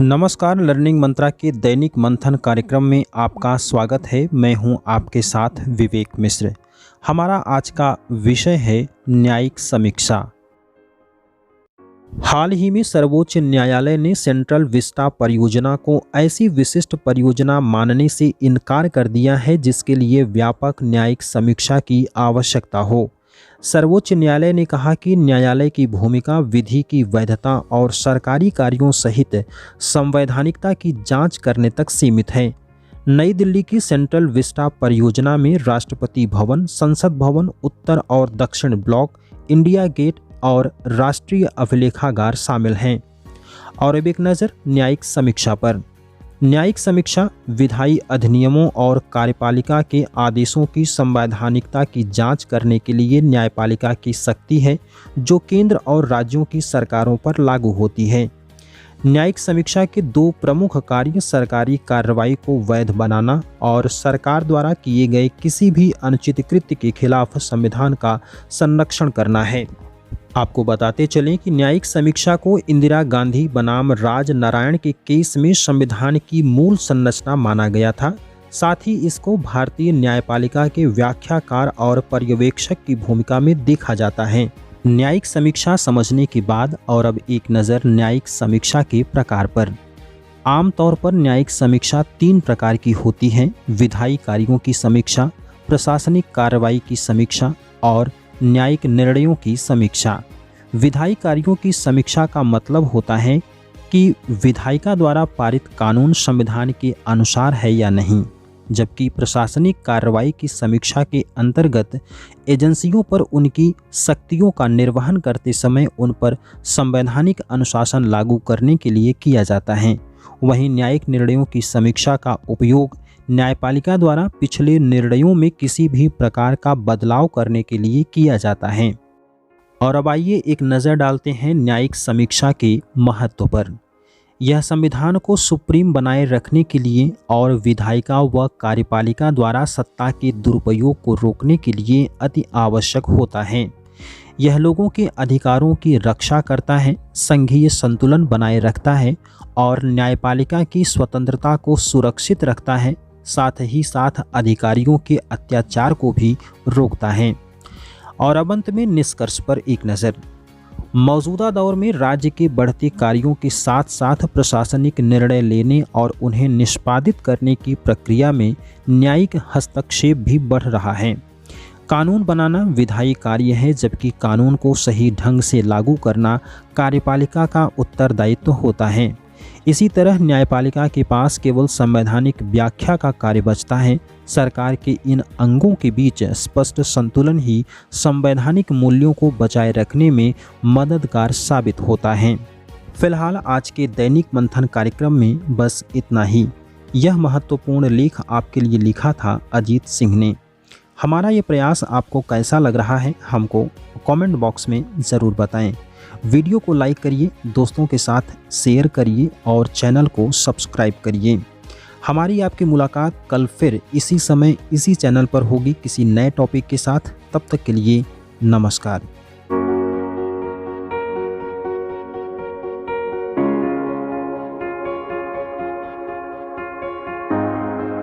नमस्कार। लर्निंग मंत्रा के दैनिक मंथन कार्यक्रम में आपका स्वागत है। मैं हूं आपके साथ विवेक मिश्र। हमारा आज का विषय है न्यायिक समीक्षा। हाल ही में सर्वोच्च न्यायालय ने सेंट्रल विस्टा परियोजना को ऐसी विशिष्ट परियोजना मानने से इनकार कर दिया है जिसके लिए व्यापक न्यायिक समीक्षा की आवश्यकता हो। सर्वोच्च न्यायालय ने कहा कि न्यायालय की भूमिका विधि की वैधता और सरकारी कार्यों सहित संवैधानिकता की जांच करने तक सीमित है। नई दिल्ली की सेंट्रल विस्टा परियोजना में राष्ट्रपति भवन, संसद भवन, उत्तर और दक्षिण ब्लॉक, इंडिया गेट और राष्ट्रीय अभिलेखागार शामिल हैं। और अब एक नज़र न्यायिक समीक्षा पर। न्यायिक समीक्षा विधायी अधिनियमों और कार्यपालिका के आदेशों की संवैधानिकता की जांच करने के लिए न्यायपालिका की शक्ति है जो केंद्र और राज्यों की सरकारों पर लागू होती है। न्यायिक समीक्षा के दो प्रमुख कार्य सरकारी कार्रवाई को वैध बनाना और सरकार द्वारा किए गए किसी भी अनुचित कृत्य के खिलाफ संविधान का संरक्षण करना है। आपको बताते चलें कि न्यायिक समीक्षा को इंदिरा गांधी बनाम राज नारायण के केस में संविधान की मूल संरचना माना गया था। साथ ही इसको भारतीय न्यायपालिका के व्याख्याकार और पर्यवेक्षक की भूमिका में देखा जाता है। न्यायिक समीक्षा समझने के बाद और अब एक नज़र न्यायिक समीक्षा के प्रकार पर। आमतौर पर न्यायिक समीक्षा तीन प्रकार की होती है: विधायी कार्यों की समीक्षा, प्रशासनिक कार्रवाई की समीक्षा और न्यायिक निर्णयों की समीक्षा। विधायी कार्यों की समीक्षा का मतलब होता है कि विधायिका द्वारा पारित कानून संविधान के अनुसार है या नहीं, जबकि प्रशासनिक कार्रवाई की समीक्षा के अंतर्गत एजेंसियों पर उनकी शक्तियों का निर्वहन करते समय उन पर संवैधानिक अनुशासन लागू करने के लिए किया जाता है। वहीं न्यायिक निर्णयों की समीक्षा का उपयोग न्यायपालिका द्वारा पिछले निर्णयों में किसी भी प्रकार का बदलाव करने के लिए किया जाता है। और अब आइए एक नज़र डालते हैं न्यायिक समीक्षा के महत्व पर। यह संविधान को सुप्रीम बनाए रखने के लिए और विधायिका व कार्यपालिका द्वारा सत्ता के दुरुपयोग को रोकने के लिए अति आवश्यक होता है। यह लोगों के अधिकारों की रक्षा करता है, संघीय संतुलन बनाए रखता है और न्यायपालिका की स्वतंत्रता को सुरक्षित रखता है। साथ ही साथ अधिकारियों के अत्याचार को भी रोकता है। और अब अंत में निष्कर्ष पर एक नज़र। मौजूदा दौर में राज्य के बढ़ते कार्यों के साथ साथ प्रशासनिक निर्णय लेने और उन्हें निष्पादित करने की प्रक्रिया में न्यायिक हस्तक्षेप भी बढ़ रहा है। कानून बनाना विधायी कार्य है, जबकि कानून को सही ढंग से लागू करना कार्यपालिका का उत्तरदायित्व होता है। इसी तरह न्यायपालिका के पास केवल संवैधानिक व्याख्या का कार्य बचता है। सरकार के इन अंगों के बीच स्पष्ट संतुलन ही संवैधानिक मूल्यों को बचाए रखने में मददगार साबित होता है। फिलहाल आज के दैनिक मंथन कार्यक्रम में बस इतना ही। यह महत्वपूर्ण लेख आपके लिए लिखा था अजीत सिंह ने। हमारा ये प्रयास आपको कैसा लग रहा है हमको कमेंट बॉक्स में ज़रूर बताएं। वीडियो को लाइक करिए, दोस्तों के साथ शेयर करिए और चैनल को सब्सक्राइब करिए। हमारी आपकी मुलाकात कल फिर इसी समय इसी चैनल पर होगी किसी नए टॉपिक के साथ। तब तक के लिए नमस्कार।